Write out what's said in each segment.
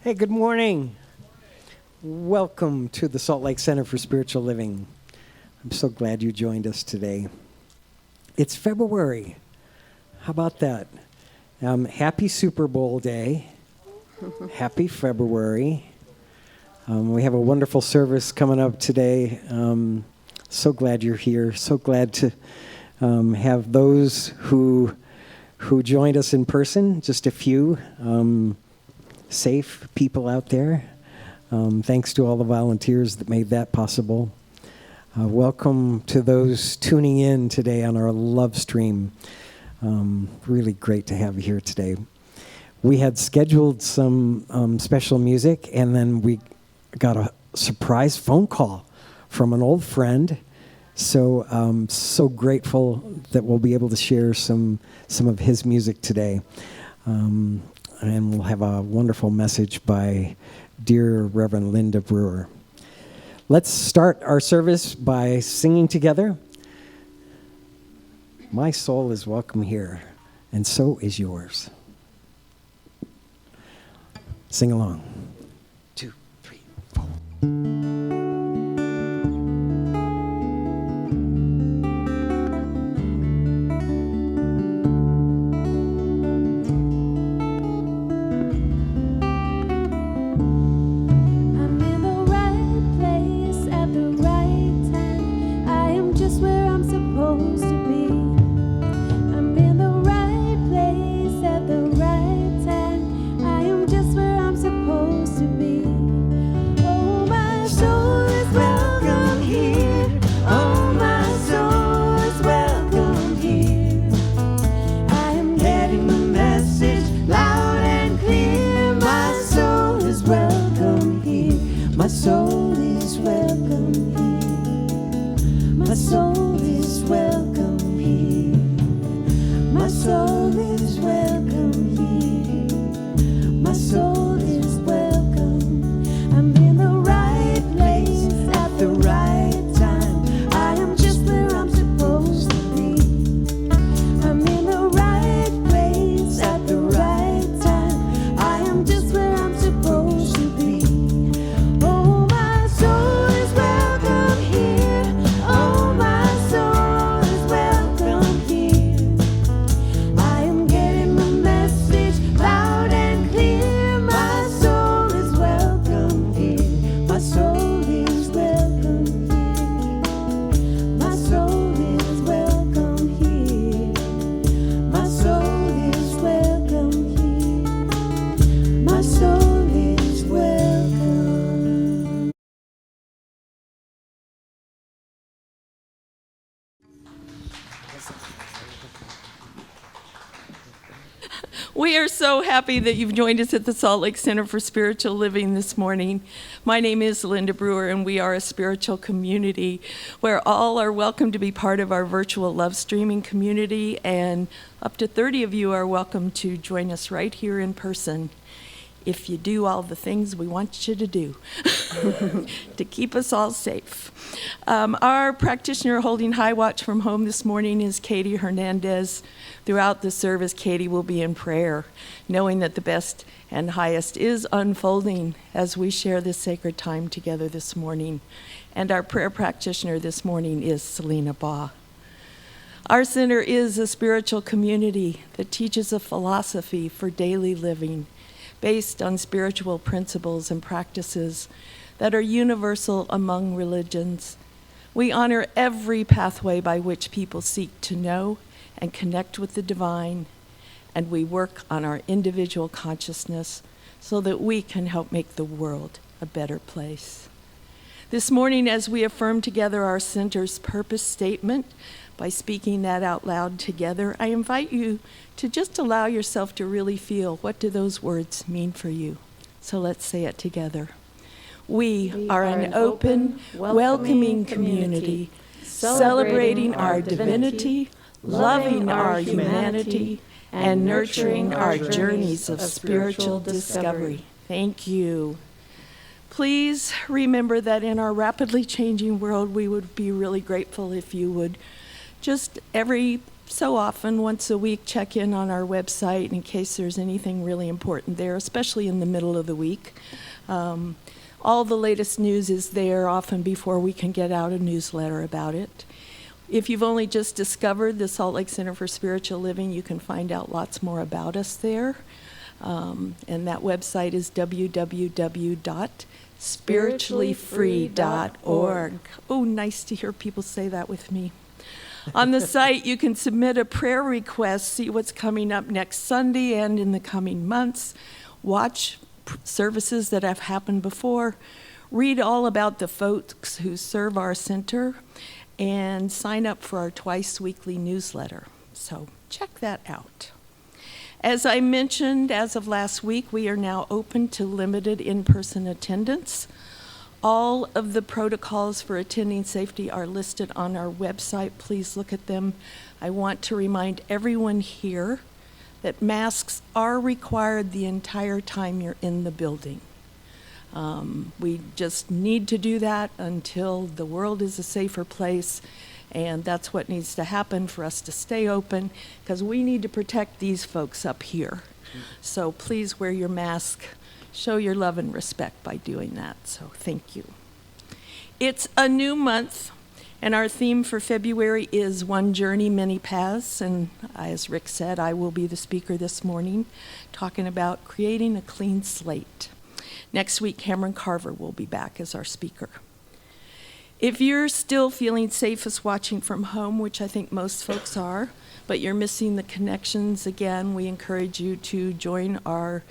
Hey, good morning. Welcome to the Salt Lake Center for Spiritual Living. I'm so glad you joined us today. It's February. How about that? Happy Super Bowl day. Happy February. We have a wonderful service coming up today. So glad you're here. So glad to have those who joined us in person, just a few safe people out there. Thanks to all the volunteers that made that possible. Welcome to those tuning in today on our love stream. Really great to have you here today. We had scheduled some special music, and then we got a surprise phone call from an old friend. So so grateful that we'll be able to share some of his music today. And we'll have a wonderful message by dear Reverend Linda Brewer. Let's start our service by singing together. My soul is welcome here, and so is yours. Sing along. 2, 3, 4. We are so happy that you've joined us at the Salt Lake Center for Spiritual Living this morning. My name is Linda Brewer, and we are a spiritual community where all are welcome to be part of our virtual love streaming community, and up to 30 of you are welcome to join us right here in person if you do all the things we want you to do to keep us all safe. Our practitioner holding high watch from home this morning is Katie Hernandez. Throughout the service, Katie will be in prayer, knowing that the best and highest is unfolding as we share this sacred time together this morning. And our prayer practitioner this morning is Selena Baugh. Our center is a spiritual community that teaches a philosophy for daily living based on spiritual principles and practices that are universal among religions. We honor every pathway by which people seek to know and connect with the divine, and we work on our individual consciousness so that we can help make the world a better place. This morning, as we affirm together our center's purpose statement by speaking that out loud together, I invite you to just allow yourself to really feel, what do those words mean for you? So let's say it together. We are an open, welcoming community, celebrating our divinity, loving our humanity, and nurturing our journeys of spiritual discovery. Thank you. Please remember that in our rapidly changing world, we would be really grateful if you would just every so often, once a week, check in on our website in case there's anything really important there, especially in the middle of the week. All the latest news is there often before we can get out a newsletter about it. If you've only just discovered the Salt Lake Center for Spiritual Living, you can find out lots more about us there. And that website is www.spirituallyfree.org. Oh, nice to hear people say that with me. On the site, you can submit a prayer request, see what's coming up next Sunday and in the coming months, watch services that have happened before, read all about the folks who serve our center, and sign up for our twice-weekly newsletter. So check that out. As I mentioned, as of last week, we are now open to limited in-person attendance. All of the protocols for attending safety are listed on our website. Please look at them. I want to remind everyone here that masks are required the entire time you're in the building. We just need to do that until the world is a safer place, and that's what needs to happen for us to stay open, because we need to protect these folks up here. So please wear your mask. Show your love and respect by doing that, so thank you. It's a new month, and our theme for February is One Journey, Many Paths, and as Rick said, I will be the speaker this morning, talking about creating a clean slate. Next week, Cameron Carver will be back as our speaker. If you're still feeling safest watching from home, which I think most folks are, but you're missing the connections again, we encourage you to join our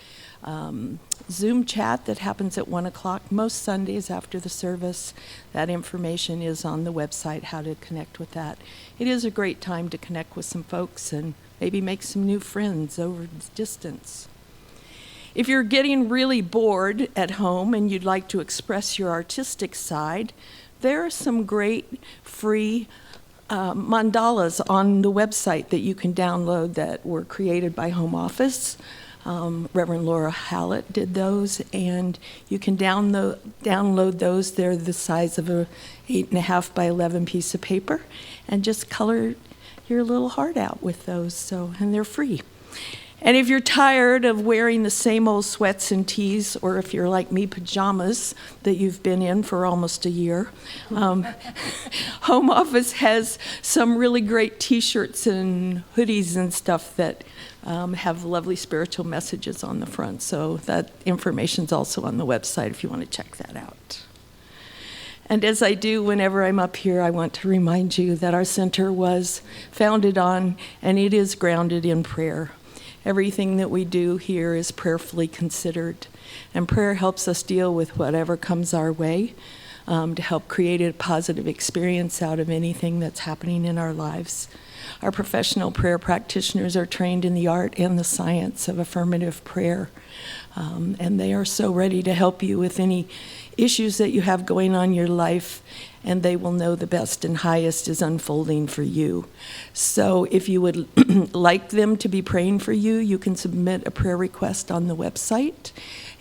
Zoom chat that happens at 1 o'clock most Sundays after the service. That information is on the website, how to connect with that. It is a great time to connect with some folks and maybe make some new friends over distance. If you're getting really bored at home and you'd like to express your artistic side, there are some great free mandalas on the website that you can download that were created by Home Office. Reverend Laura Hallett did those, and you can download those. They're the size of a 8.5 by 11 piece of paper, and just color your little heart out with those. And they're free. And if you're tired of wearing the same old sweats and tees, or if you're like me, pajamas that you've been in for almost a year, Home Office has some really great T-shirts and hoodies and stuff that have lovely spiritual messages on the front. So that information's also on the website if you want to check that out. And as I do whenever I'm up here, I want to remind you that our center was founded on, and it is grounded in prayer. Everything that we do here is prayerfully considered, and prayer helps us deal with whatever comes our way, to help create a positive experience out of anything that's happening in our lives. Our professional prayer practitioners are trained in the art and the science of affirmative prayer, and they are so ready to help you with any issues that you have going on in your life, and they will know the best and highest is unfolding for you. So if you would like them to be praying for you, you can submit a prayer request on the website.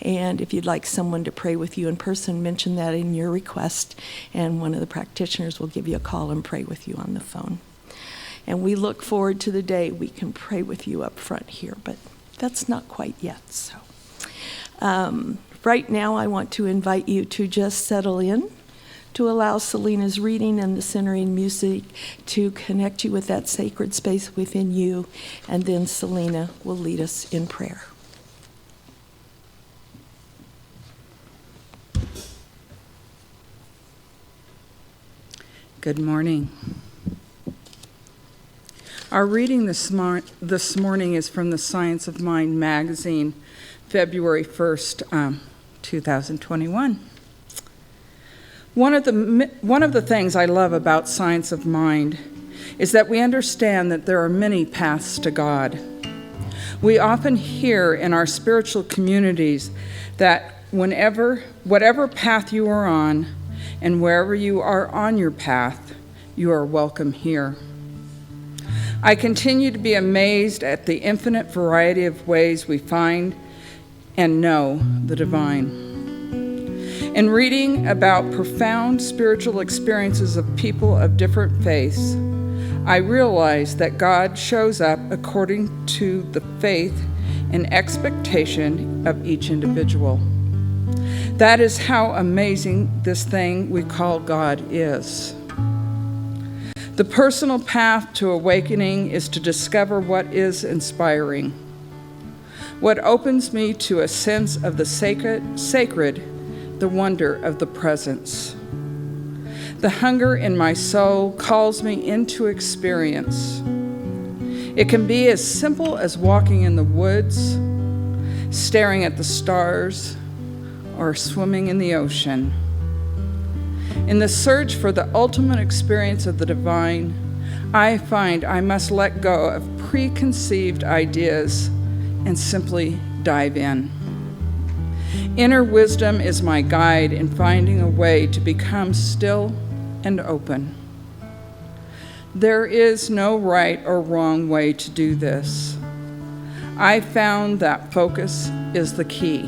And if you'd like someone to pray with you in person, mention that in your request, and one of the practitioners will give you a call and pray with you on the phone. And we look forward to the day we can pray with you up front here, but that's not quite yet. So right now I want to invite you to just settle in, to allow Selena's reading and the centering music to connect you with that sacred space within you, and then Selena will lead us in prayer. Good morning. Our reading this morning is from the Science of Mind magazine, February 1st, 2021. One of the things I love about Science of Mind is that we understand that there are many paths to God. We often hear in our spiritual communities that whatever path you are on, and wherever you are on your path, you are welcome here. I continue to be amazed at the infinite variety of ways we find and know the divine. In reading about profound spiritual experiences of people of different faiths, I realize that God shows up according to the faith and expectation of each individual. That is how amazing this thing we call God is. The personal path to awakening is to discover what is inspiring, what opens me to a sense of the sacred, the wonder of the presence. The hunger in my soul calls me into experience. It can be as simple as walking in the woods, staring at the stars, or swimming in the ocean. In the search for the ultimate experience of the divine, I find I must let go of preconceived ideas and simply dive in. Inner wisdom is my guide in finding a way to become still and open. There is no right or wrong way to do this. I found that focus is the key.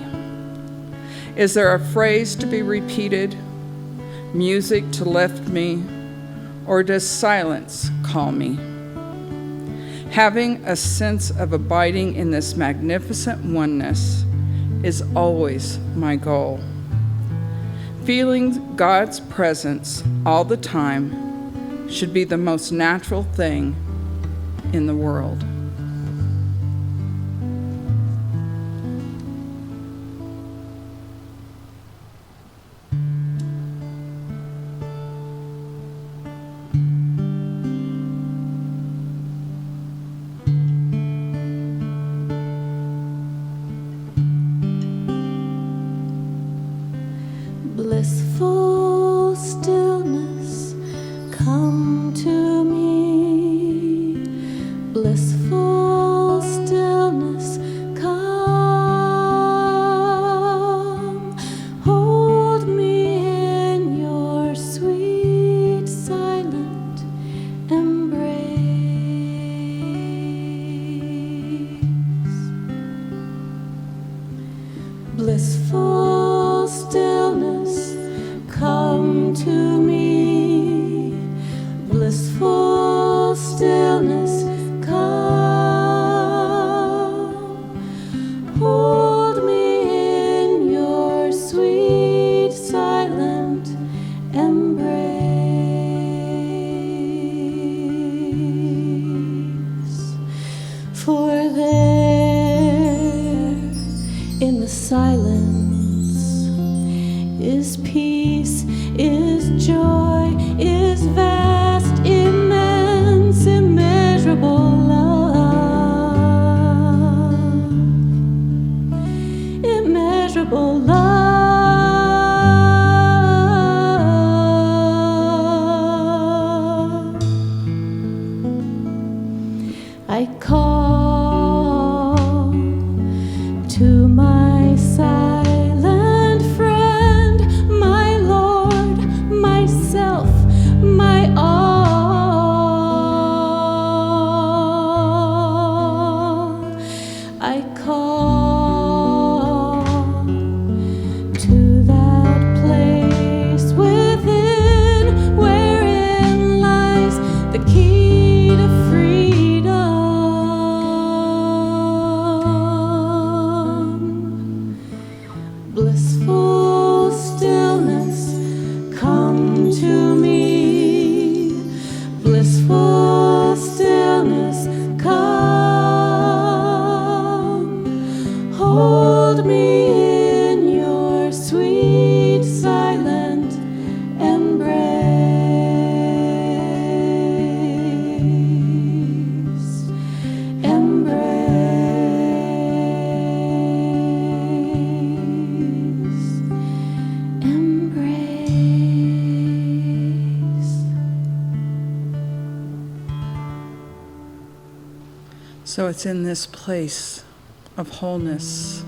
Is there a phrase to be repeated, music to lift me, or does silence call me? Having a sense of abiding in this magnificent oneness is always my goal. Feeling God's presence all the time should be the most natural thing in the world. Blissful stillness, come to me. Blissful stillness, come. Hold me in your sweet, silent embrace. Blissful stillness, come to me. Blissful stillness, come. Hold me in your sweet, silent embrace. For there in the silence is peace, is joy, is vast, immense, immeasurable love. Immeasurable love. I call to my silent friend, my Lord, myself, my all. I call to that place within wherein lies the key to freedom. Blissful stillness, come to me. Blissful stillness, come. Hold me in your sweet, silent embrace. Embrace. So it's in this place of wholeness,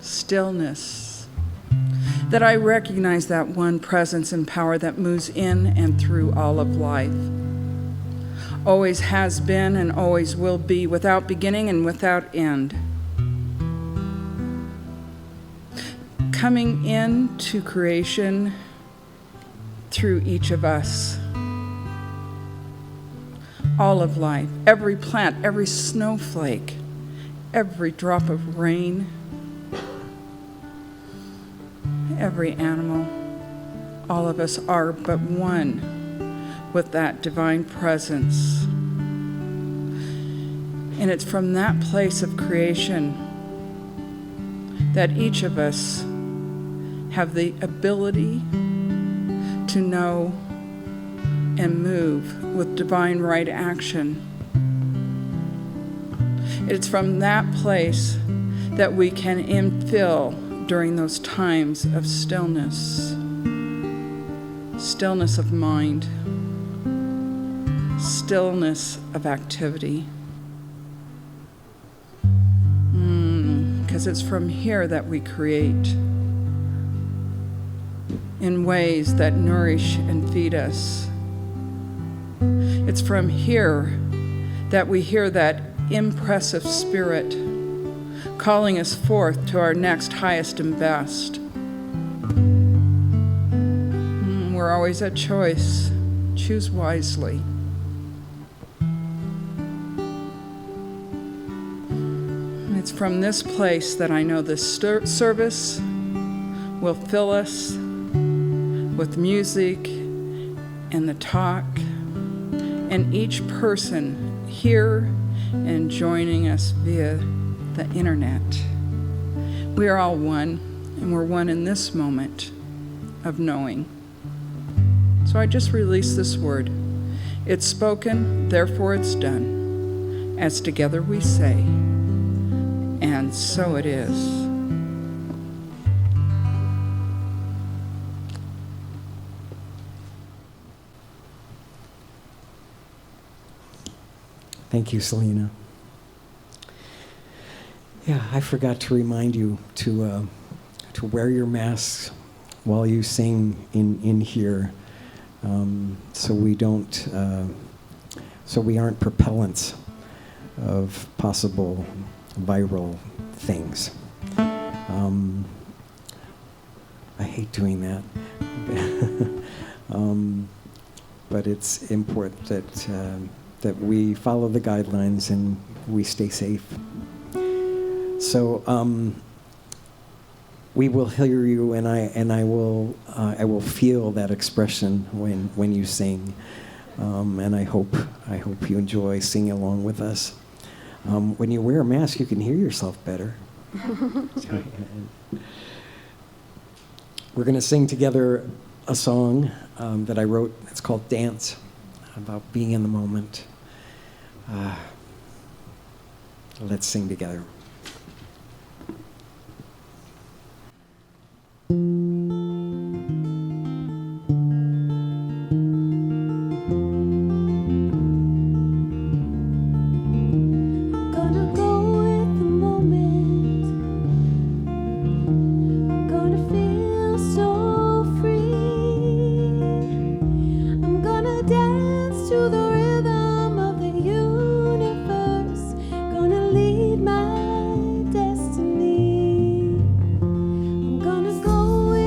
stillness, that I recognize that one presence and power that moves in and through all of life. Always has been and always will be, without beginning and without end. Coming into creation through each of us. all of life, every plant, every snowflake, every drop of rain, every animal. All of us are but one with that divine presence. And it's from that place of creation that each of us have the ability to know and move with divine right action. It's from that place that we can infill during those times of stillness, stillness of mind, stillness of activity. Because it's from here that we create in ways that nourish and feed us. It's from here that we hear that impressive spirit calling us forth to our next highest and best. We're always at choice. Choose wisely. It's from this place that I know this service will fill us with music and the talk, and each person here and joining us via the internet. We are all one, and we're one in this moment of knowing. So I just release this word. It's spoken, therefore it's done. As together we say, and so it is. Thank you, Selena. Yeah, I forgot to remind you to wear your masks while you sing in here, so we aren't propellants of possible viral things. I hate doing that, but it's important that we follow the guidelines and we stay safe. So we will hear you, and I will feel that expression when you sing, and I hope you enjoy singing along with us. When you wear a mask, you can hear yourself better. We're going to sing together a song that I wrote. It's called Dance, about being in the moment. Let's sing together. Go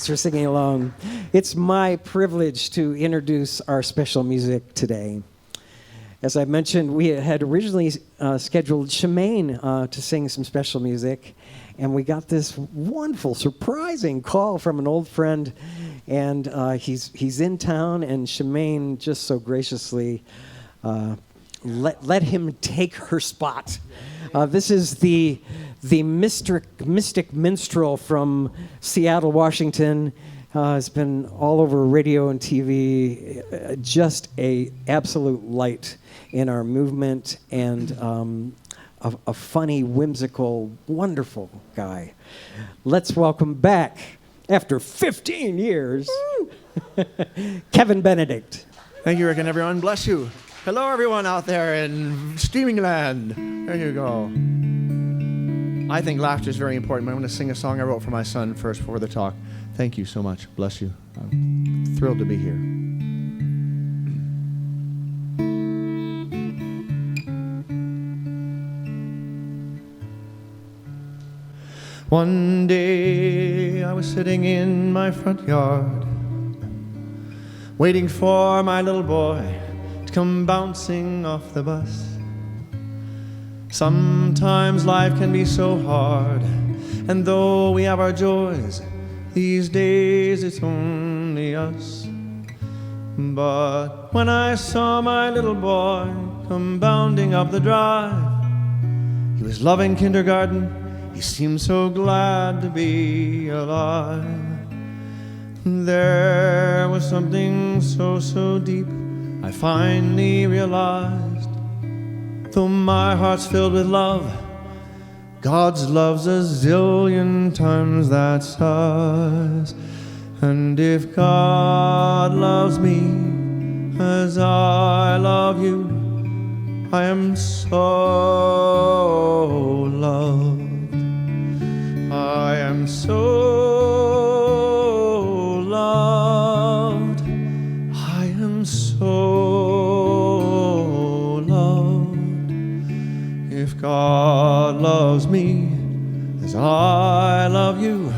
Thanks for singing along. It's my privilege to introduce our special music today. As I mentioned, we had originally scheduled Shemaine to sing some special music, and we got this wonderful, surprising call from an old friend, and he's in town, and Shemaine just so graciously let him take her spot. This is the mystic minstrel from Seattle, Washington. Has been all over radio and TV. Just a absolute light in our movement, and a funny, whimsical, wonderful guy. Let's welcome back, after 15 years, Kevin Benedict. Thank you, Rick, and everyone. Bless you. Hello, everyone out there in streaming land. There you go. I think laughter is very important, but I'm going to sing a song I wrote for my son first before the talk. Thank you so much. Bless you. I'm thrilled to be here. One day I was sitting in my front yard, waiting for my little boy to come bouncing off the bus. Sometimes life can be so hard, and though we have our joys, these days it's only us. But when I saw my little boy come bounding up the drive, he was loving kindergarten. He seemed so glad to be alive. There was something so deep I finally realized. Though my heart's filled with love, God's love's a zillion times that size. And if God loves me as I love you, I am so loved. I am so loved. I am so loved. If God loves me as I love you,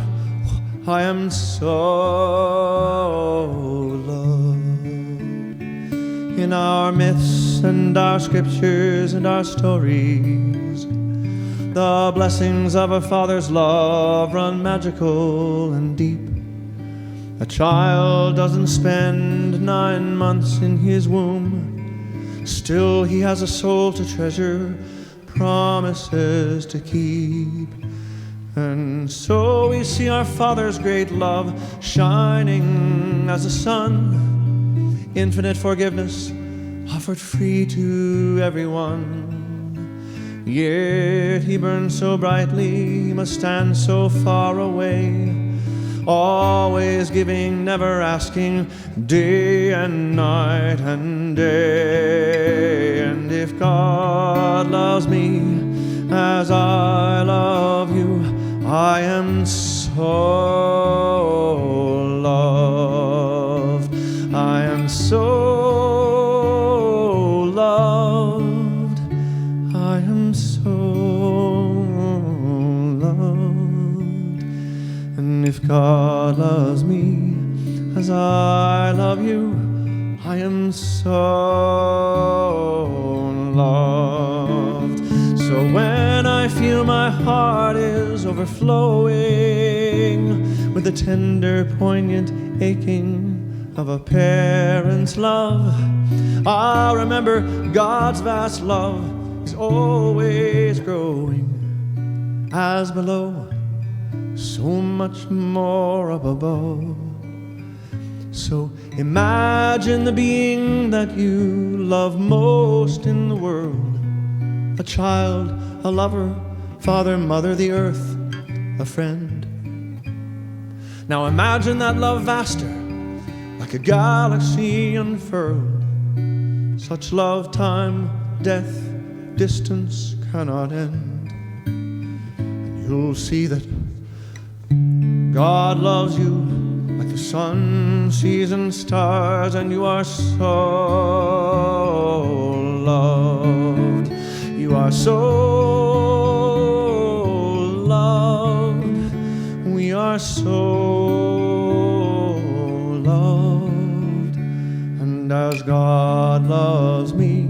I am so loved. In our myths and our scriptures and our stories, the blessings of a father's love run magical and deep. A child doesn't spend 9 months in his womb. Still he has a soul to treasure, promises to keep. And so we see our Father's great love shining as the sun. Infinite forgiveness offered free to everyone. Yet he burns so brightly, he must stand so far away, always giving, never asking, day and night and day. And if God loves me as I love you, I am so loved. I am so loved. I am so loved. And if God loves me as I love you, I am so loved. So when I feel my heart is overflowing with the tender, poignant aching of a parent's love, I'll remember God's vast love is always growing. As below, so much more up above. So imagine the being that you love most in the world. A child, a lover, father, mother, the earth, a friend. Now imagine that love vaster, like a galaxy unfurled. Such love, time, death, distance cannot end. And you'll see that God loves you like the sun, seas, and stars, and you are so loved. You are so loved. We are so loves me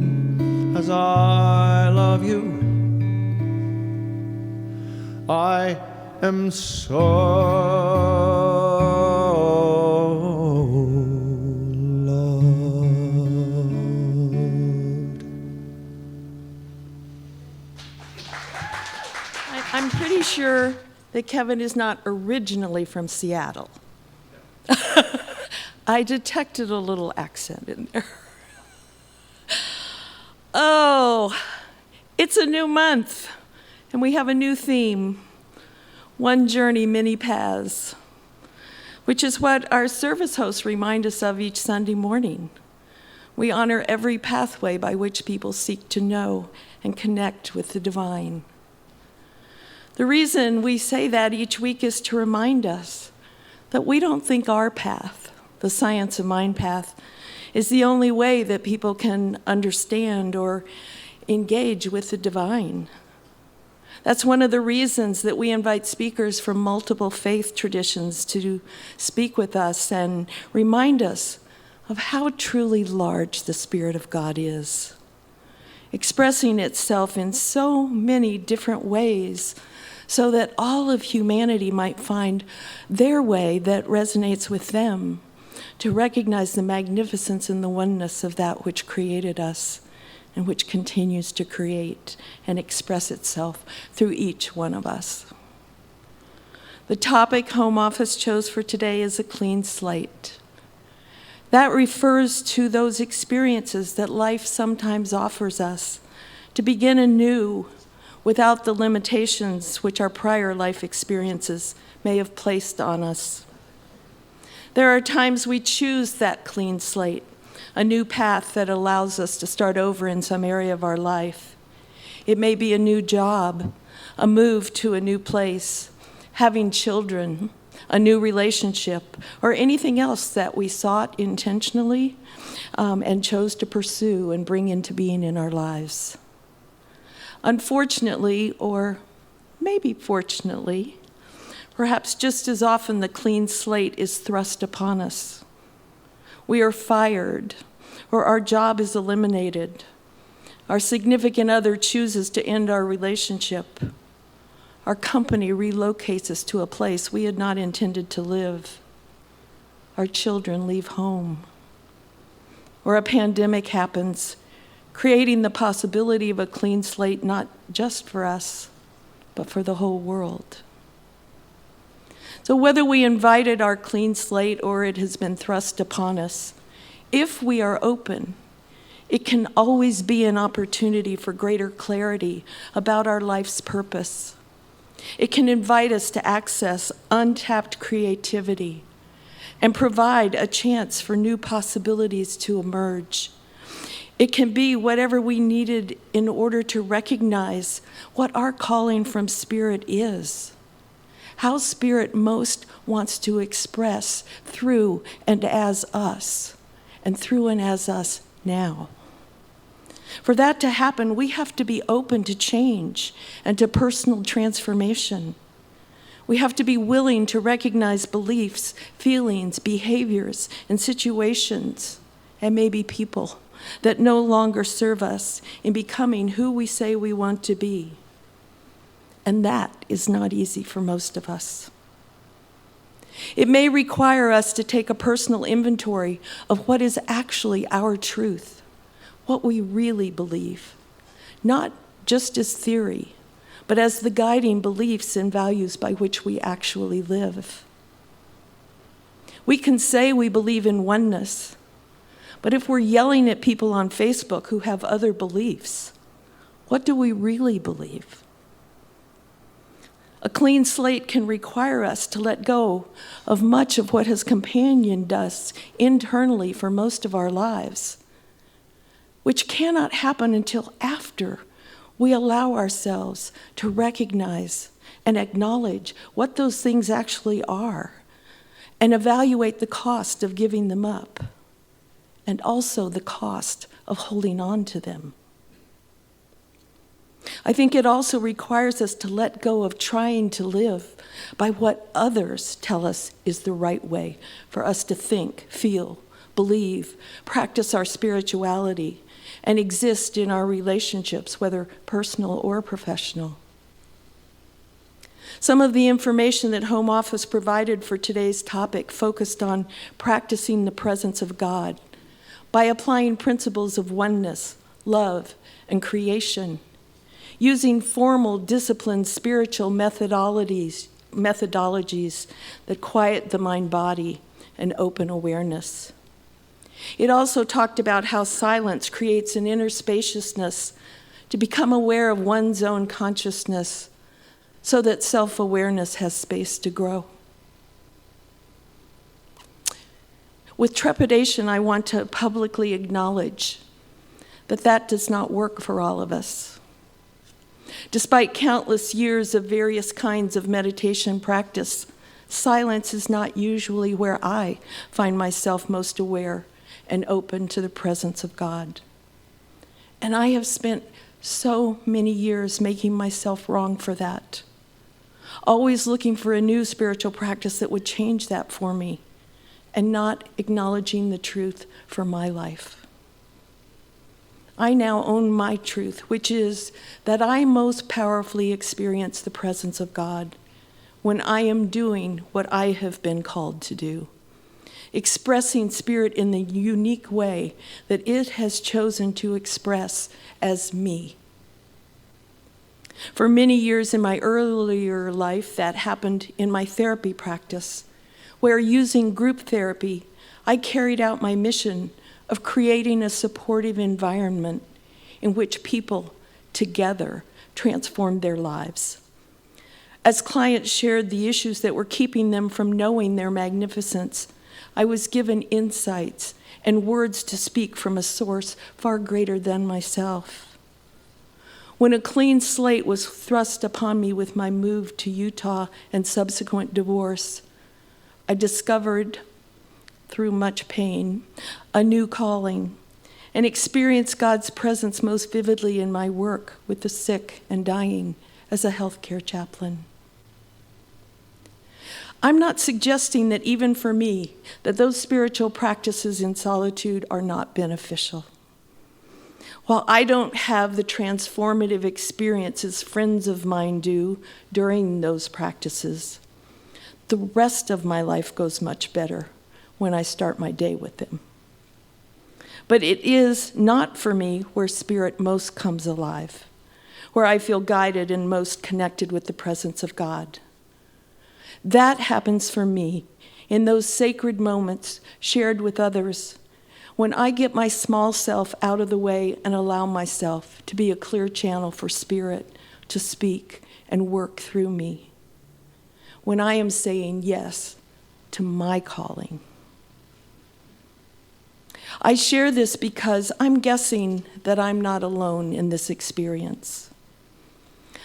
as I love you. I am so loved. I'm pretty sure that Kevin is not originally from Seattle. I detected a little accent in there. Oh, it's a new month, and we have a new theme, One Journey, Many Paths, which is what our service hosts remind us of each Sunday morning. We honor every pathway by which people seek to know and connect with the divine. The reason we say that each week is to remind us that we don't think our path, the Science of Mind path, is the only way that people can understand or engage with the divine. That's one of the reasons that we invite speakers from multiple faith traditions to speak with us and remind us of how truly large the Spirit of God is, expressing itself in so many different ways so that all of humanity might find their way that resonates with them, to recognize the magnificence and the oneness of that which created us and which continues to create and express itself through each one of us. The topic Home Office chose for today is a clean slate. That refers to those experiences that life sometimes offers us to begin anew without the limitations which our prior life experiences may have placed on us. There are times we choose that clean slate, a new path that allows us to start over in some area of our life. It may be a new job, a move to a new place, having children, a new relationship, or anything else that we sought intentionally and chose to pursue and bring into being in our lives. Unfortunately, or maybe fortunately, perhaps just as often the clean slate is thrust upon us. We are fired, or our job is eliminated. Our significant other chooses to end our relationship. Our company relocates us to a place we had not intended to live. Our children leave home. Or a pandemic happens, creating the possibility of a clean slate not just for us, but for the whole world. So whether we invited our clean slate or it has been thrust upon us, if we are open, it can always be an opportunity for greater clarity about our life's purpose. It can invite us to access untapped creativity and provide a chance for new possibilities to emerge. It can be whatever we needed in order to recognize what our calling from Spirit is, how Spirit most wants to express through and as us, and through and as us now. For that to happen, we have to be open to change and to personal transformation. We have to be willing to recognize beliefs, feelings, behaviors, and situations, and maybe people that no longer serve us in becoming who we say we want to be. And that is not easy for most of us. It may require us to take a personal inventory of what is actually our truth, what we really believe, not just as theory, but as the guiding beliefs and values by which we actually live. We can say we believe in oneness, but if we're yelling at people on Facebook who have other beliefs, what do we really believe? A clean slate can require us to let go of much of what has companioned us internally for most of our lives, which cannot happen until after we allow ourselves to recognize and acknowledge what those things actually are and evaluate the cost of giving them up and also the cost of holding on to them. I think it also requires us to let go of trying to live by what others tell us is the right way for us to think, feel, believe, practice our spirituality, and exist in our relationships, whether personal or professional. Some of the information that Home Office provided for today's topic focused on practicing the presence of God by applying principles of oneness, love, and creation, using formal, disciplined spiritual methodologies that quiet the mind-body and open awareness. It also talked about how silence creates an inner spaciousness to become aware of one's own consciousness so that self-awareness has space to grow. With trepidation, I want to publicly acknowledge that does not work for all of us. Despite countless years of various kinds of meditation practice, silence is not usually where I find myself most aware and open to the presence of God. And I have spent so many years making myself wrong for that, always looking for a new spiritual practice that would change that for me, and not acknowledging the truth for my life. I now own my truth, which is that I most powerfully experience the presence of God when I am doing what I have been called to do, expressing spirit in the unique way that it has chosen to express as me. For many years in my earlier life, that happened in my therapy practice, where using group therapy, I carried out my mission of creating a supportive environment in which people together transformed their lives. As clients shared the issues that were keeping them from knowing their magnificence, I was given insights and words to speak from a source far greater than myself. When a clean slate was thrust upon me with my move to Utah and subsequent divorce, I discovered, through much pain, a new calling, and experienced God's presence most vividly in my work with the sick and dying as a healthcare chaplain. I'm not suggesting that even for me, that those spiritual practices in solitude are not beneficial. While I don't have the transformative experiences friends of mine do during those practices, the rest of my life goes much better when I start my day with them. But it is not for me where spirit most comes alive, where I feel guided and most connected with the presence of God. That happens for me in those sacred moments shared with others, when I get my small self out of the way and allow myself to be a clear channel for spirit to speak and work through me, when I am saying yes to my calling. I share this because I'm guessing that I'm not alone in this experience.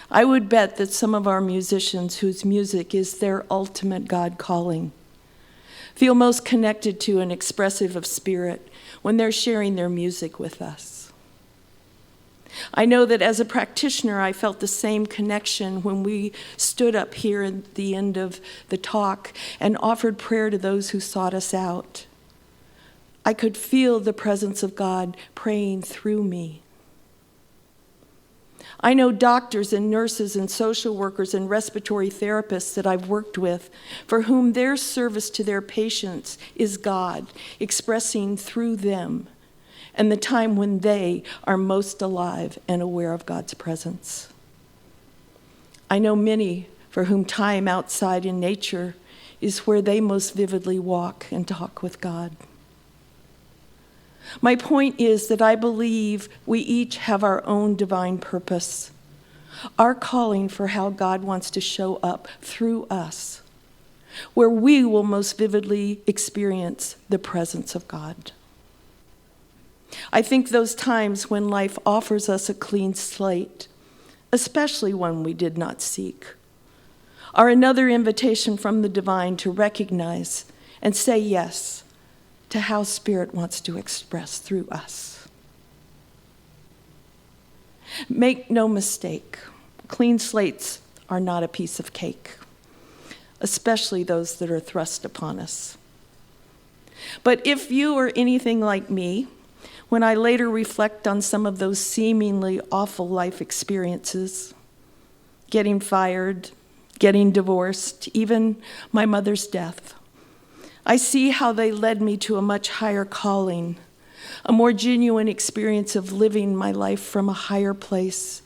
I would bet that some of our musicians whose music is their ultimate God calling feel most connected to and expressive of spirit when they're sharing their music with us. I know that as a practitioner, I felt the same connection when we stood up here at the end of the talk and offered prayer to those who sought us out. I could feel the presence of God praying through me. I know doctors and nurses and social workers and respiratory therapists that I've worked with for whom their service to their patients is God expressing through them and the time when they are most alive and aware of God's presence. I know many for whom time outside in nature is where they most vividly walk and talk with God. My point is that I believe we each have our own divine purpose, our calling for how God wants to show up through us, where we will most vividly experience the presence of God. I think those times when life offers us a clean slate, especially one we did not seek, are another invitation from the divine to recognize and say yes to how Spirit wants to express through us. Make no mistake, clean slates are not a piece of cake, especially those that are thrust upon us. But if you are anything like me, when I later reflect on some of those seemingly awful life experiences, getting fired, getting divorced, even my mother's death, I see how they led me to a much higher calling, a more genuine experience of living my life from a higher place,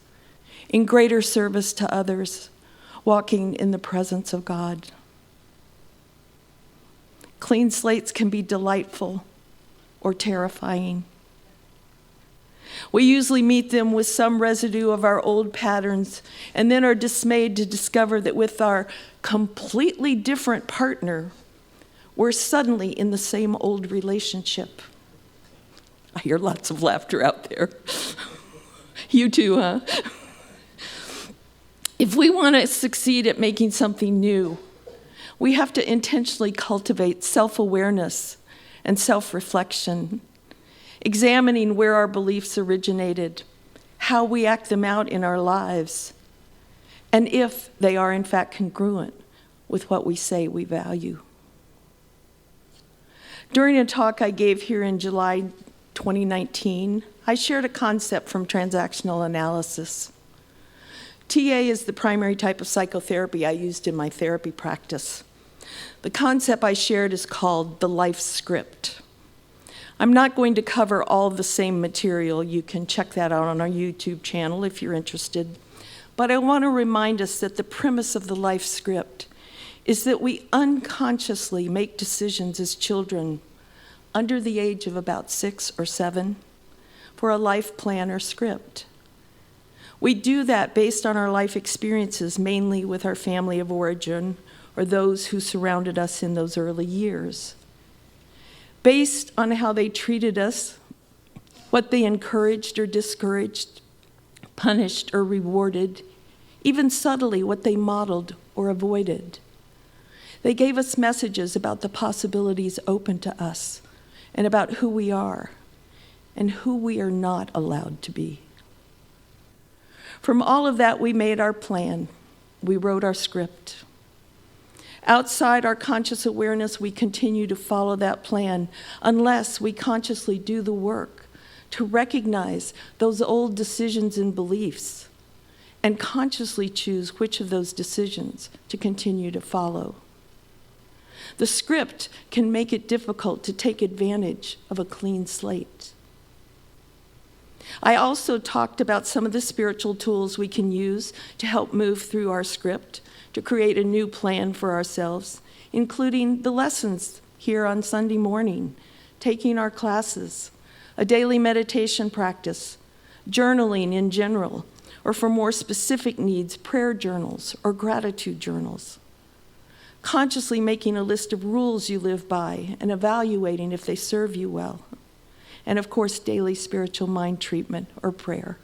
in greater service to others, walking in the presence of God. Clean slates can be delightful or terrifying. We usually meet them with some residue of our old patterns and then are dismayed to discover that with our completely different partner, we're suddenly in the same old relationship. I hear lots of laughter out there. You too, huh? If we want to succeed at making something new, we have to intentionally cultivate self-awareness and self-reflection, examining where our beliefs originated, how we act them out in our lives, and if they are in fact congruent with what we say we value. During a talk I gave here in July 2019, I shared a concept from transactional analysis. TA is the primary type of psychotherapy I used in my therapy practice. The concept I shared is called the life script. I'm not going to cover all the same material. You can check that out on our YouTube channel if you're interested. But I want to remind us that the premise of the life script is that we unconsciously make decisions as children under the age of about 6 or 7 for a life plan or script. We do that based on our life experiences, mainly with our family of origin or those who surrounded us in those early years. Based on how they treated us, what they encouraged or discouraged, punished or rewarded, even subtly what they modeled or avoided. They gave us messages about the possibilities open to us and about who we are and who we are not allowed to be. From all of that, we made our plan. We wrote our script. Outside our conscious awareness, we continue to follow that plan unless we consciously do the work to recognize those old decisions and beliefs and consciously choose which of those decisions to continue to follow. The script can make it difficult to take advantage of a clean slate. I also talked about some of the spiritual tools we can use to help move through our script, to create a new plan for ourselves, including the lessons here on Sunday morning, taking our classes, a daily meditation practice, journaling in general, or for more specific needs, prayer journals or gratitude journals. Consciously making a list of rules you live by and evaluating if they serve you well. And of course, daily spiritual mind treatment or prayer.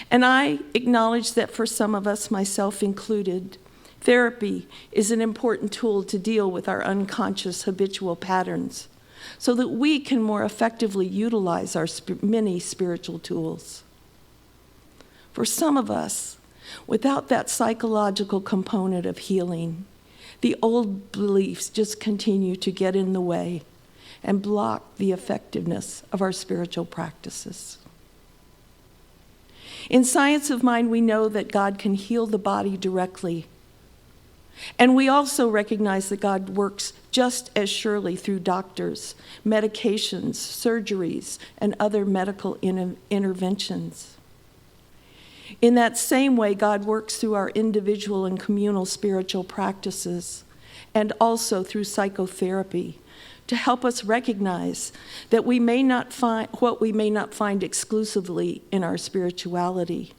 And I acknowledge that for some of us, myself included, therapy is an important tool to deal with our unconscious habitual patterns so that we can more effectively utilize our many spiritual tools. For some of us, without that psychological component of healing, the old beliefs just continue to get in the way and block the effectiveness of our spiritual practices. In Science of Mind, we know that God can heal the body directly. And we also recognize that God works just as surely through doctors, medications, surgeries, and other medical interventions. In that same way, God works through our individual and communal spiritual practices and also through psychotherapy to help us recognize that we may not find what we may not find exclusively in our spirituality.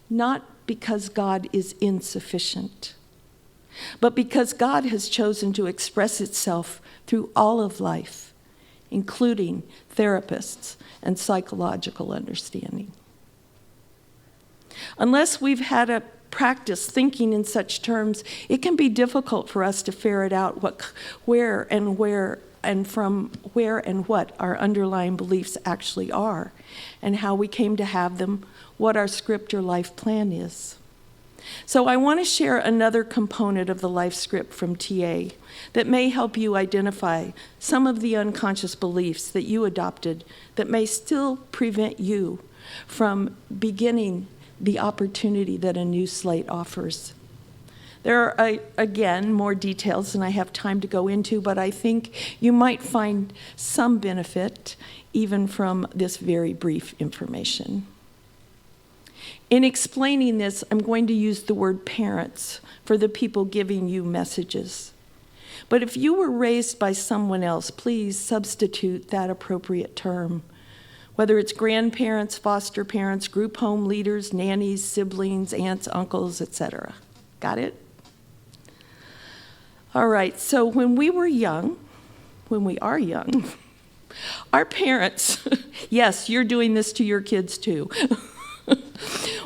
Not because God is insufficient, but because God has chosen to express itself through all of life, including therapists and psychological understanding. Unless we've had a practice thinking in such terms, it can be difficult for us to ferret out where and what our underlying beliefs actually are, and how we came to have them, what our script or life plan is. So I want to share another component of the life script from TA that may help you identify some of the unconscious beliefs that you adopted that may still prevent you from beginning the opportunity that a new slate offers. There are, again, more details than I have time to go into, but I think you might find some benefit even from this very brief information. In explaining this, I'm going to use the word parents for the people giving you messages. But if you were raised by someone else, please substitute that appropriate term. Whether it's grandparents, foster parents, group home leaders, nannies, siblings, aunts, uncles, etc. Got it? All right, so when we are young, our parents, yes, you're doing this to your kids too.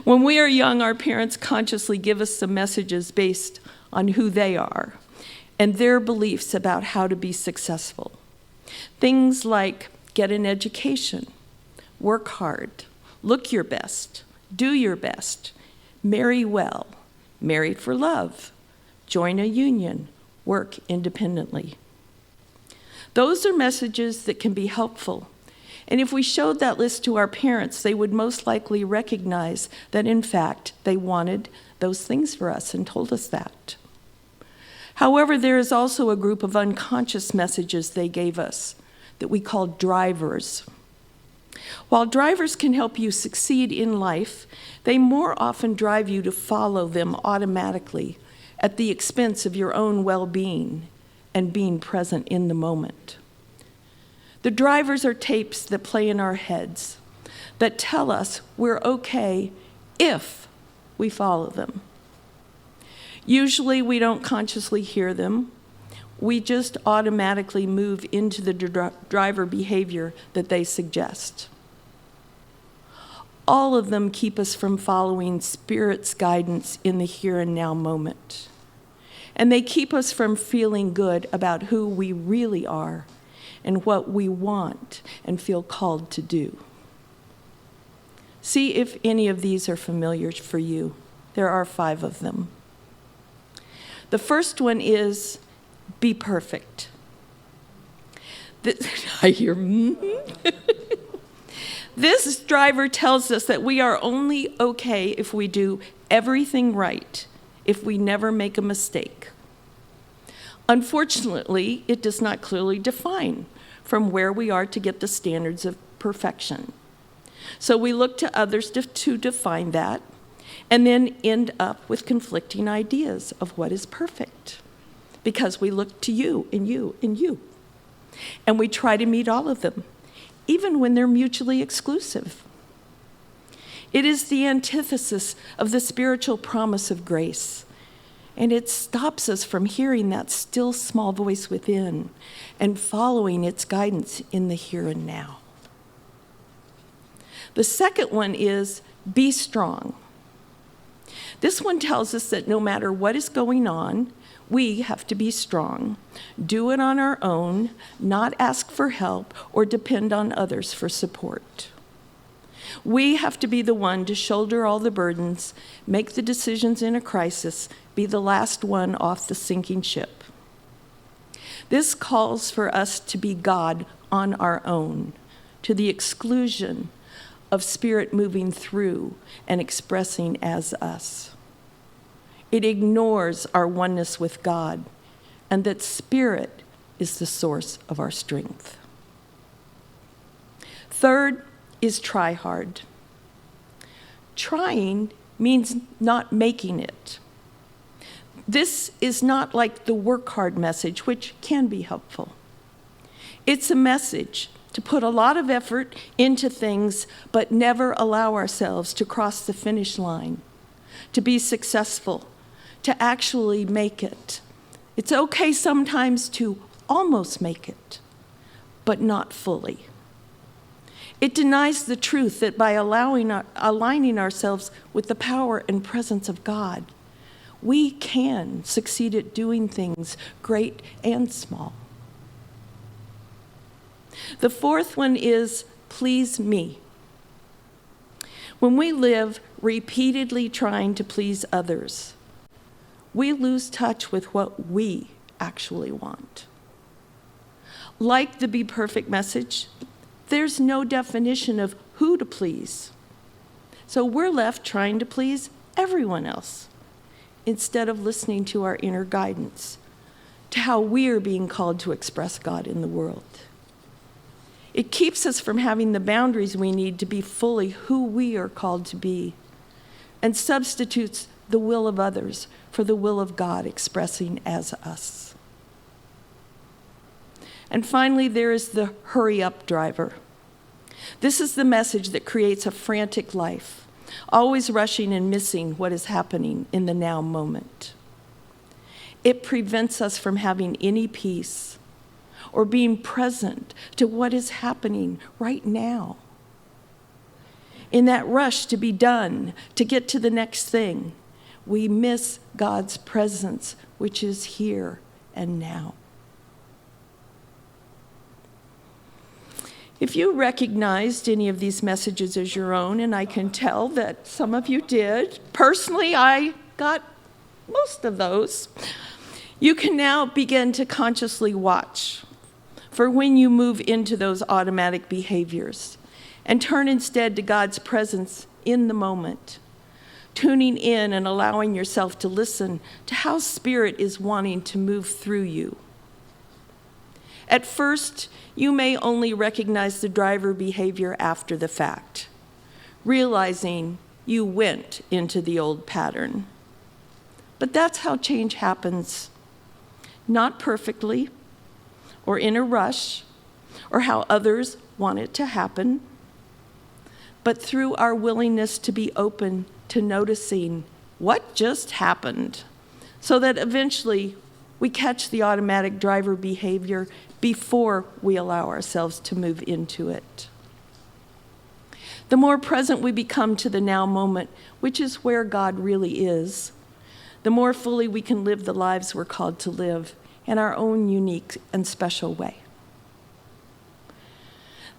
When we are young, our parents consciously give us some messages based on who they are and their beliefs about how to be successful. Things like get an education, work hard, look your best, do your best, marry well, marry for love, join a union, work independently. Those are messages that can be helpful. And if we showed that list to our parents, they would most likely recognize that, in fact, they wanted those things for us and told us that. However, there is also a group of unconscious messages they gave us that we call drivers. While drivers can help you succeed in life, they more often drive you to follow them automatically at the expense of your own well-being and being present in the moment. The drivers are tapes that play in our heads that tell us we're okay if we follow them. Usually we don't consciously hear them. We just automatically move into the driver behavior that they suggest. All of them keep us from following Spirit's guidance in the here and now moment. And they keep us from feeling good about who we really are and what we want and feel called to do. See if any of these are familiar for you. There are 5 of them. The first one is be perfect. I hear, This driver tells us that we are only okay if we do everything right, if we never make a mistake. Unfortunately, it does not clearly define from where we are to get the standards of perfection. So we look to others to define that, and then end up with conflicting ideas of what is perfect, because we look to you and you and you. And we try to meet all of them, even when they're mutually exclusive. It is the antithesis of the spiritual promise of grace, and it stops us from hearing that still small voice within and following its guidance in the here and now. The second one is be strong. This one tells us that no matter what is going on, we have to be strong, do it on our own, not ask for help or depend on others for support. We have to be the one to shoulder all the burdens, make the decisions in a crisis, be the last one off the sinking ship. This calls for us to be God on our own, to the exclusion of Spirit moving through and expressing as us. It ignores our oneness with God, and that Spirit is the source of our strength. Third is try hard. Trying means not making it. This is not like the work hard message, which can be helpful. It's a message to put a lot of effort into things, but never allow ourselves to cross the finish line, to be successful, to actually make it. It's okay sometimes to almost make it, but not fully. It denies the truth that by aligning ourselves with the power and presence of God, we can succeed at doing things great and small. The fourth one is please me. When we live repeatedly trying to please others, we lose touch with what we actually want. Like the Be Perfect message, there's no definition of who to please. So we're left trying to please everyone else instead of listening to our inner guidance, to how we are being called to express God in the world. It keeps us from having the boundaries we need to be fully who we are called to be, and substitutes the will of others for the will of God expressing as us. And finally, there is the hurry up driver. This is the message that creates a frantic life, always rushing and missing what is happening in the now moment. It prevents us from having any peace or being present to what is happening right now. In that rush to be done, to get to the next thing, we miss God's presence, which is here and now. If you recognized any of these messages as your own, and I can tell that some of you did, personally, I got most of those, you can now begin to consciously watch for when you move into those automatic behaviors and turn instead to God's presence in the moment, tuning in and allowing yourself to listen to how Spirit is wanting to move through you. At first, you may only recognize the driver behavior after the fact, realizing you went into the old pattern. But that's how change happens, not perfectly, or in a rush, or how others want it to happen, but through our willingness to be open to noticing what just happened, so that eventually we catch the automatic driver behavior before we allow ourselves to move into it. The more present we become to the now moment, which is where God really is, the more fully we can live the lives we're called to live in our own unique and special way.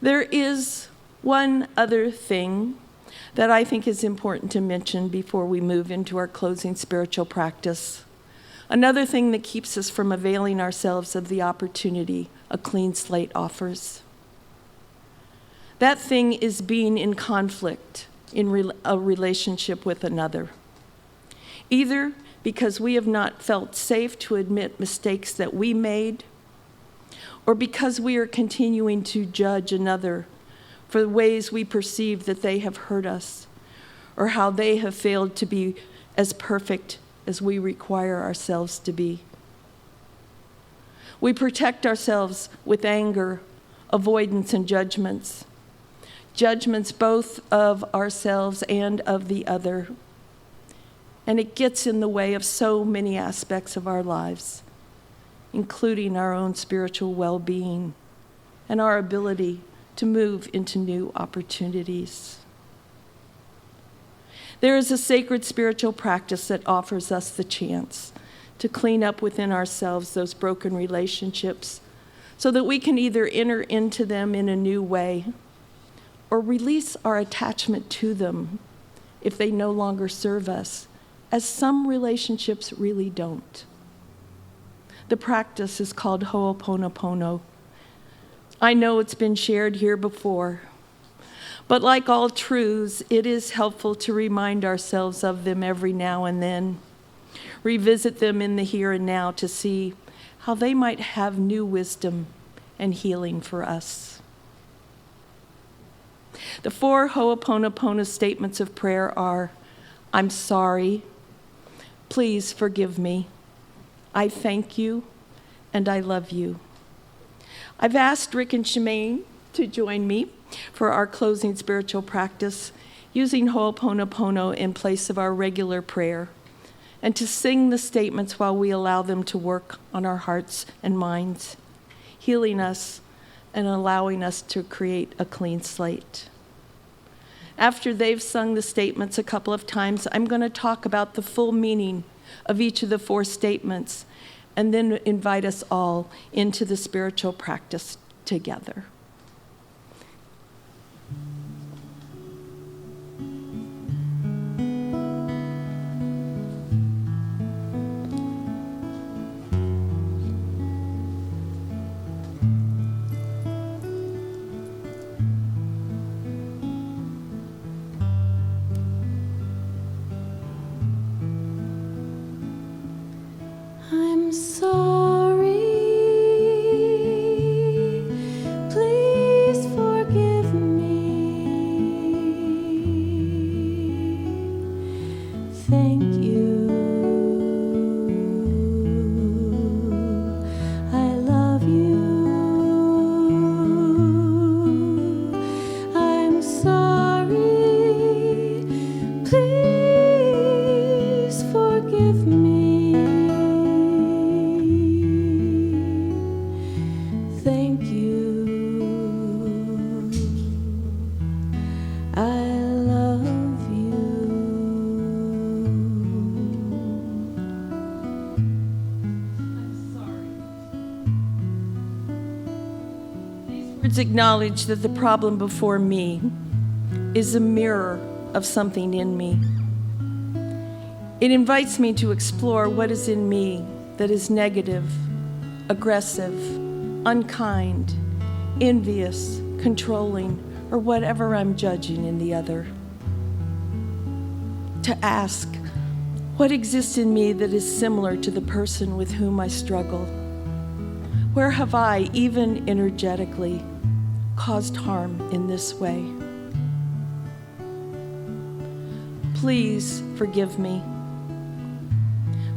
There is one other thing that I think is important to mention before we move into our closing spiritual practice. Another thing that keeps us from availing ourselves of the opportunity a clean slate offers. That thing is being in conflict in a relationship with another. Either because we have not felt safe to admit mistakes that we made, or because we are continuing to judge another for the ways we perceive that they have hurt us, or how they have failed to be as perfect as we require ourselves to be. We protect ourselves with anger, avoidance, and judgments both of ourselves and of the other. And it gets in the way of so many aspects of our lives, including our own spiritual well-being and our ability to move into new opportunities. There is a sacred spiritual practice that offers us the chance to clean up within ourselves those broken relationships so that we can either enter into them in a new way or release our attachment to them if they no longer serve us, as some relationships really don't. The practice is called Ho'oponopono. I know it's been shared here before, but like all truths, it is helpful to remind ourselves of them every now and then, revisit them in the here and now to see how they might have new wisdom and healing for us. The 4 Ho'oponopono statements of prayer are, I'm sorry, please forgive me, I thank you, and I love you. I've asked Rick and Shemaine to join me for our closing spiritual practice, using Ho'oponopono in place of our regular prayer, and to sing the statements while we allow them to work on our hearts and minds, healing us and allowing us to create a clean slate. After they've sung the statements a couple of times, I'm going to talk about the full meaning of each of the 4 statements and then invite us all into the spiritual practice together. sorry. Please forgive me. Thank you. I love you. I'm sorry. Please forgive me. Thank you. I love you. Words acknowledge that the problem before me is a mirror of something in me. It invites me to explore what is in me that is negative, aggressive, unkind, envious, controlling, or whatever I'm judging in the other. To ask, what exists in me that is similar to the person with whom I struggle? Where have I, even energetically, caused harm in this way? Please forgive me.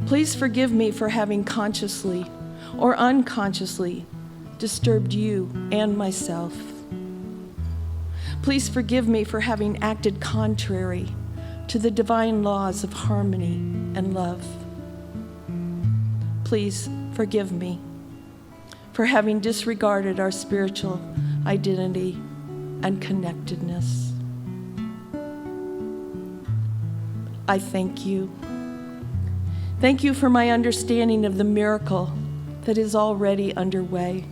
Please forgive me for having consciously or unconsciously disturbed you and myself. Please forgive me for having acted contrary to the divine laws of harmony and love. Please forgive me for having disregarded our spiritual identity and connectedness. I thank you. Thank you for my understanding of the miracle that is already underway.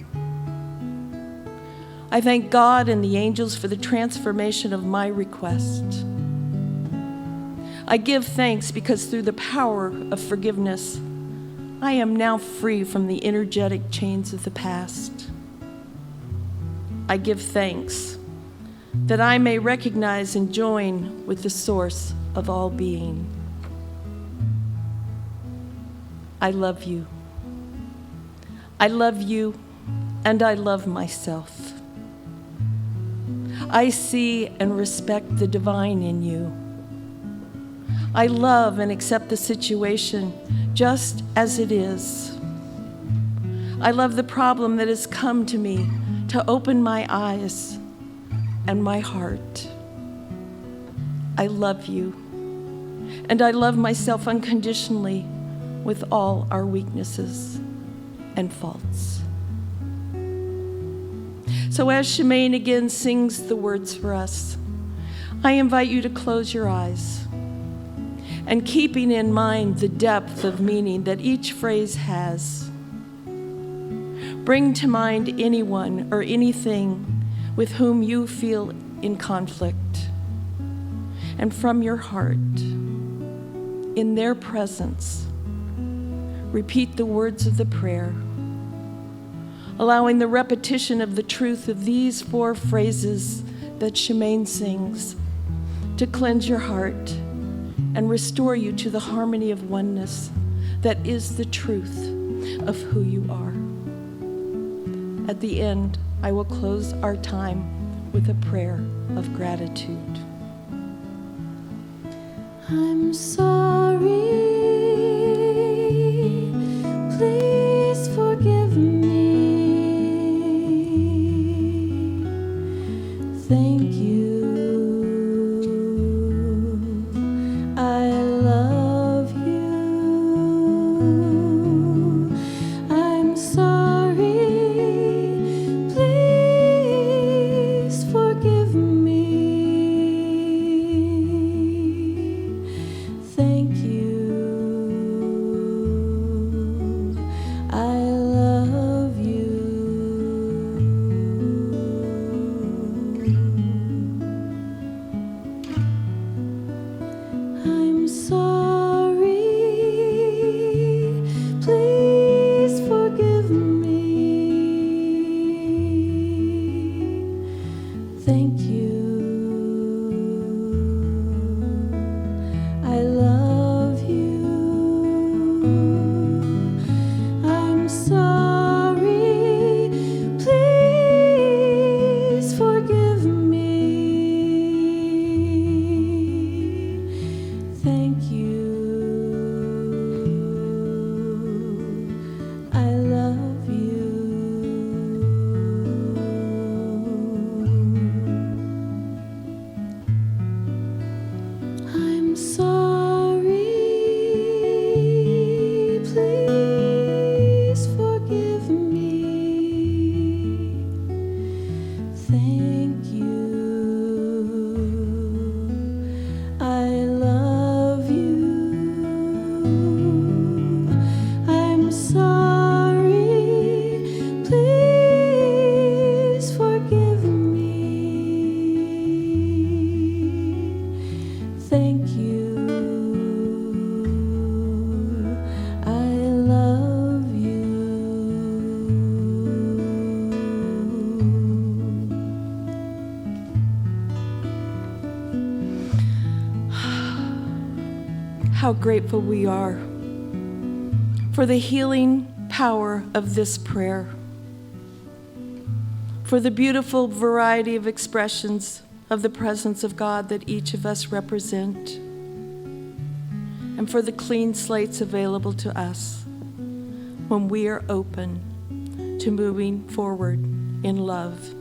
I thank God and the angels for the transformation of my request. I give thanks because through the power of forgiveness, I am now free from the energetic chains of the past. I give thanks that I may recognize and join with the source of all being. I love you. I love you, and I love myself. I see and respect the divine in you. I love and accept the situation just as it is. I love the problem that has come to me to open my eyes and my heart. I love you, and I love myself unconditionally with all our weaknesses and faults. So as Shemaine again sings the words for us, I invite you to close your eyes and, keeping in mind the depth of meaning that each phrase has, bring to mind anyone or anything with whom you feel in conflict, and from your heart, in their presence, repeat the words of the prayer, allowing the repetition of the truth of these 4 phrases that Shemaine sings to cleanse your heart and restore you to the harmony of oneness that is the truth of who you are. At the end, I will close our time with a prayer of gratitude. I'm sorry. Please forgive me. Thank you. I love you. I'm sorry. Please forgive me. Thank you. how grateful we are for the healing power of this prayer, for the beautiful variety of expressions of the presence of God that each of us represent, and for the clean slates available to us when we are open to moving forward in love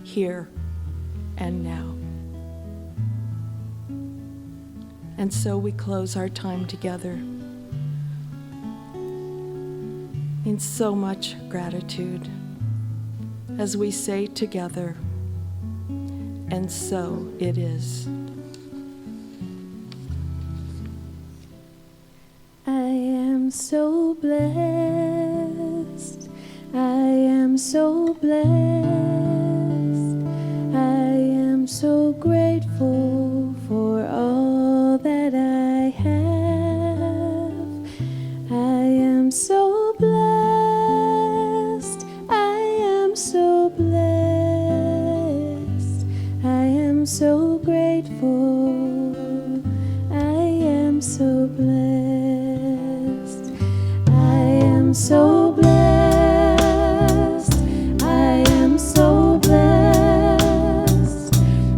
here and now. And so we close our time together in so much gratitude as we say together, and so it is. I am so blessed. I am so blessed. I am so grateful for all that I have. I am so blessed. I am so blessed. I am so grateful. I am so blessed. I am so blessed. I am so blessed.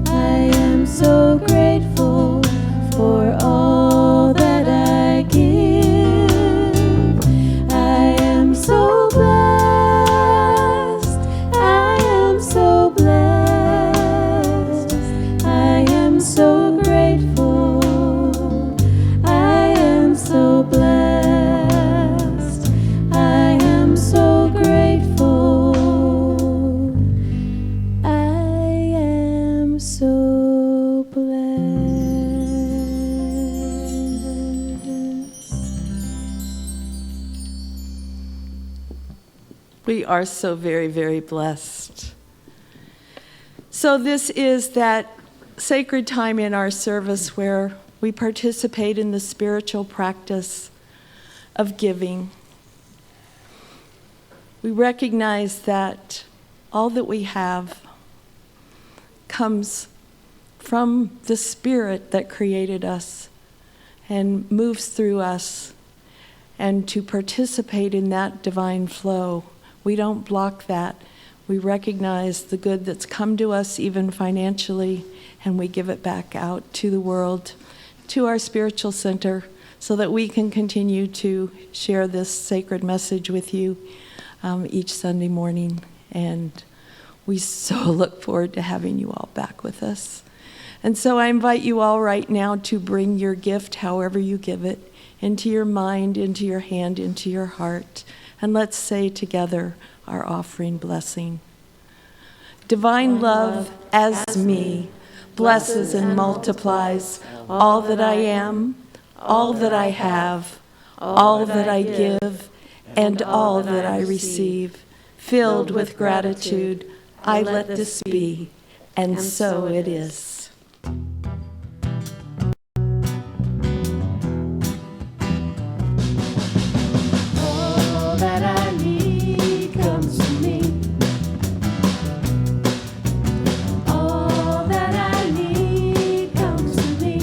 I am so grateful for all that I give. I am so blessed. I am so blessed. I am so grateful. I am so blessed. I am so grateful. I am so blessed. We are so very, very blessed. So this is that sacred time in our service where we participate in the spiritual practice of giving. We recognize that all that we have comes from the Spirit that created us and moves through us. And to participate in that divine flow, we don't block that. We recognize the good that's come to us, even financially, and we give it back out to the world, to our spiritual center, so that we can continue to share this sacred message with you each Sunday morning. And we so look forward to having you all back with us. And so I invite you all right now to bring your gift, however you give it, into your mind, into your hand, into your heart. And let's say together our offering blessing. Divine love as me blesses and multiplies all that I am, all that I have, all that I give, and all that I receive. Filled with gratitude, I let this be, and so it is. All that I need comes to me. All that I need comes to me.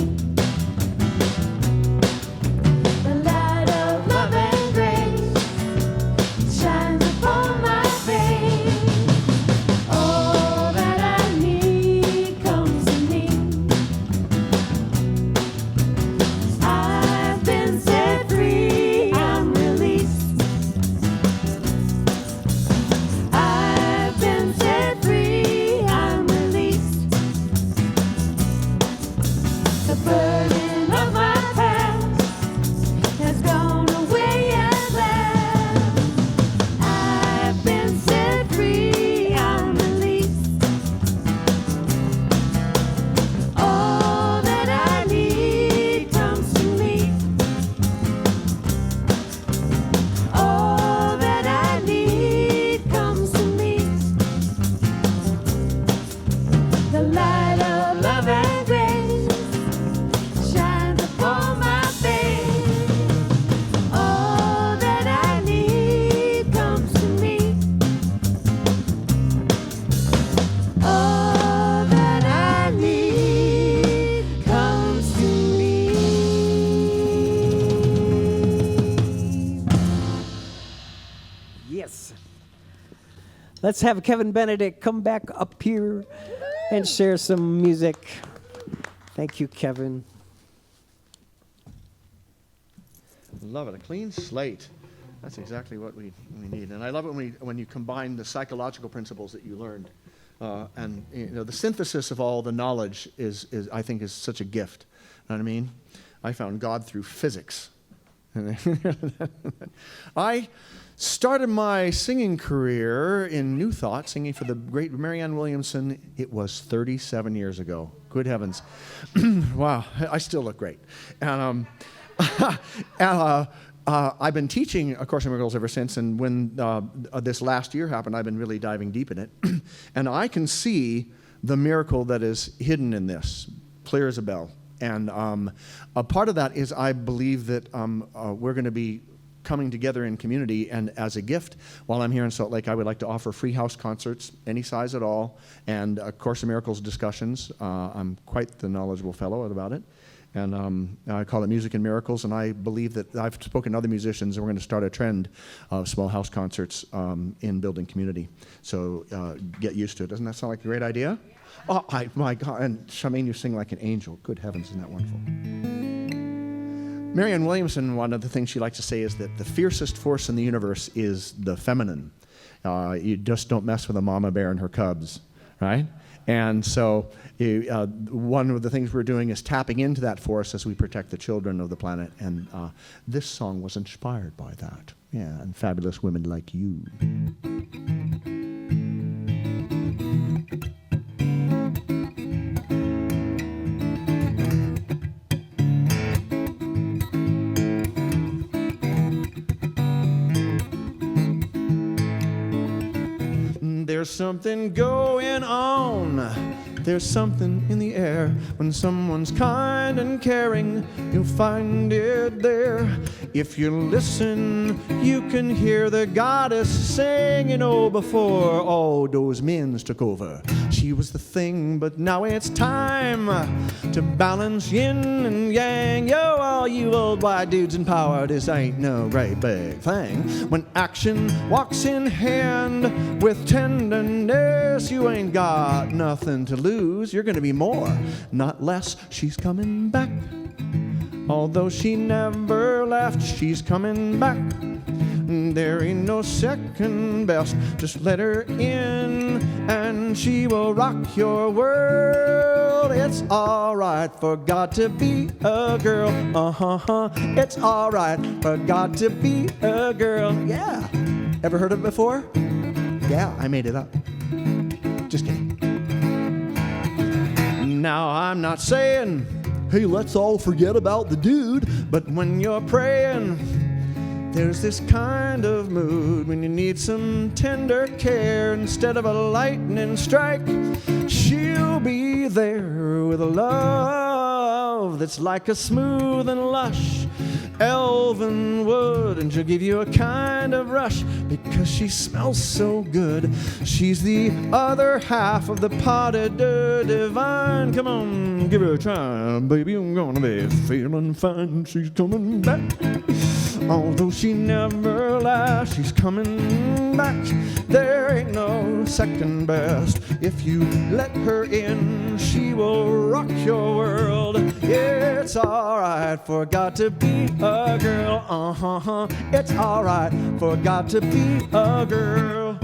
The light of love and grace shines upon my face. All that I need comes to me. I've been set free, I'm released. I've been set free, I'm released. The burden of my past has gone away at last. I've been set free, I'm released. All that I need comes to me. All that I need comes to me. The light of love and grace shines Let's have Kevin Benedict come back up here and share some music. Thank you, Kevin. Love it, a clean slate. That's exactly what we need. And I love it when you combine the psychological principles that you learned. And the synthesis of all the knowledge is I think is such a gift. You know what I mean? I found God through physics. I started my singing career in New Thought, singing for the great Marianne Williamson. It was 37 years ago. Good heavens. Wow, I still look great. And I've been teaching A Course in Miracles ever since, and when this last year happened, I've been really diving deep in it. And I can see the miracle that is hidden in this, clear as a bell. And a part of that is I believe that we're going to be coming together in community, and as a gift, while I'm here in Salt Lake, I would like to offer free house concerts, any size at all, and A Course in Miracles discussions. I'm quite the knowledgeable fellow about it. And I call it Music and Miracles, and I believe that I've spoken to other musicians, and we're going to start a trend of small house concerts in building community. So get used to it. Doesn't that sound like a great idea? Oh, my God. And Charmaine, you sing like an angel. Good heavens, isn't that wonderful? Marianne Williamson, one of the things she likes to say is that the fiercest force in the universe is the feminine. You just don't mess with a mama bear and her cubs, right? And so one of the things we're doing is tapping into that force as we protect the children of the planet. And this song was inspired by that. Yeah, and fabulous women like you. There's something going on. There's something in the air. When someone's kind and caring, you'll find it there. If you listen, you can hear the goddess singing. Oh, before all those men took over, she was the thing, but now it's time to balance yin and yang. Yo, all you old white dudes in power, this ain't no great big thing. When action walks in hand with tenderness, you ain't got nothing to lose. You're gonna be more, not less. She's coming back. Although she never left, she's coming back. There ain't no second best. Just let her in and she will rock your world. It's alright for God to be a girl. It's alright for God to be a girl. Yeah. Ever heard of it before? Yeah, I made it up. Just kidding. Now, I'm not saying, hey, let's all forget about the dude. But when you're praying, there's this kind of mood when you need some tender care instead of a lightning strike. She'll be there with a love that's like a smooth and lush elven wood, and she'll give you a kind of rush because she smells so good. She's the other half of the potted divine. Come on, give her a try, baby. I'm gonna be feeling fine. She's coming back. Although she never left, she's coming back. There ain't no second best. If you let her in, she will rock your world. It's alright for God to be a girl. It's alright for God to be a girl.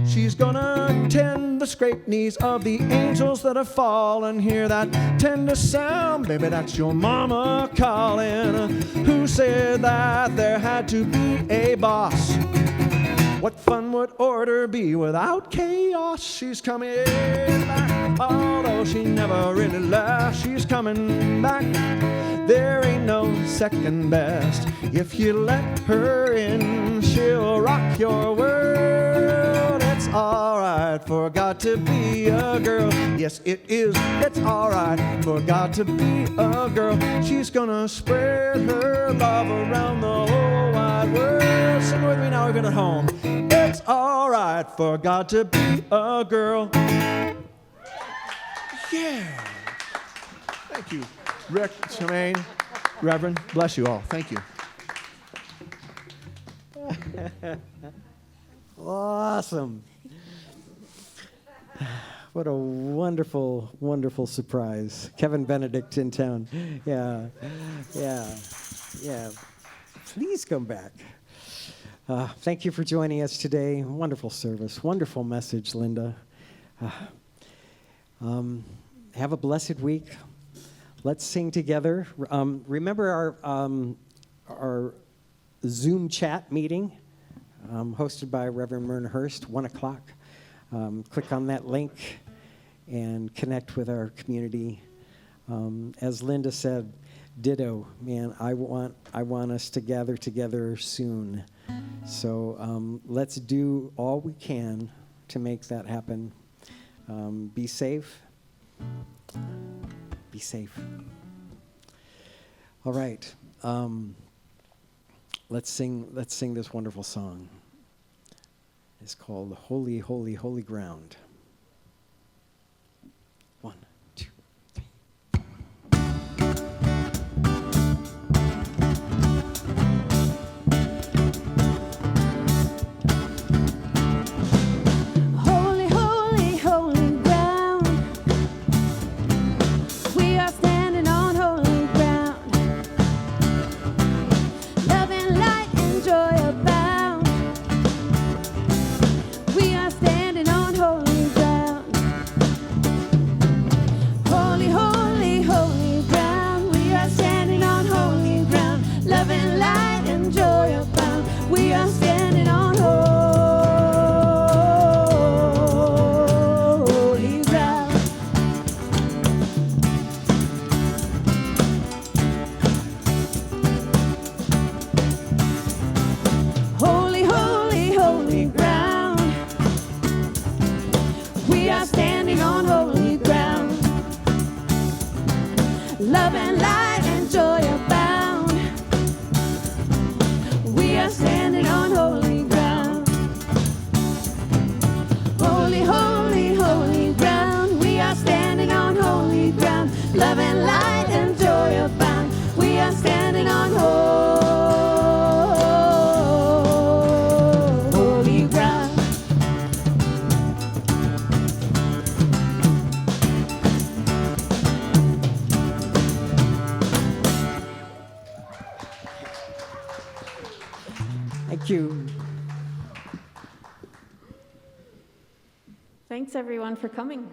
She's gonna tend the scraped knees of the angels that have fallen. Hear that tender sound? Baby, that's your mama calling. Who said that there had to be a boss? What fun would order be without chaos? She's coming back. Although she never really left, she's coming back. There ain't no second best. If you let her in, she'll rock your world. It's alright for God to be a girl. Yes, it is. It's alright for God to be a girl. She's gonna spread her love around the whole wide world. Sing with me now, even at home. It's alright for God to be a girl. Yeah. Thank you, Rick, Charmaine, Reverend. Bless you all. Thank you. Awesome. what a wonderful, wonderful surprise. Kevin Benedict in town. Yeah, yeah, yeah. Please come back. Thank you for joining us today. Wonderful service, wonderful message, Linda. Have a blessed week. Let's sing together. Remember our Zoom chat meeting, hosted by Reverend Myrna Hurst, 1 o'clock. Click on that link and connect with our community. As Linda said, ditto, man, I want us to gather together soon. So let's do all we can to make that happen. Be safe. Be safe. All right. Let's sing this wonderful song. It's called Holy, Holy, Holy Ground. 1, 2, 3. Holy, holy, holy ground. We are standing on holy ground. Love and light and joy abound. We are standing on holy ground. Holy, holy, holy ground. We are standing on holy ground. Love and light and joy abound. We are standing on holy ground. Holy, holy, holy ground. We are standing on holy ground. Love and light and joy abound. We are standing on holy ground. Holy, holy, holy ground. We are standing on holy ground. Love and light and joy abound. We are standing on holy ground. Thank you. Thanks everyone for coming.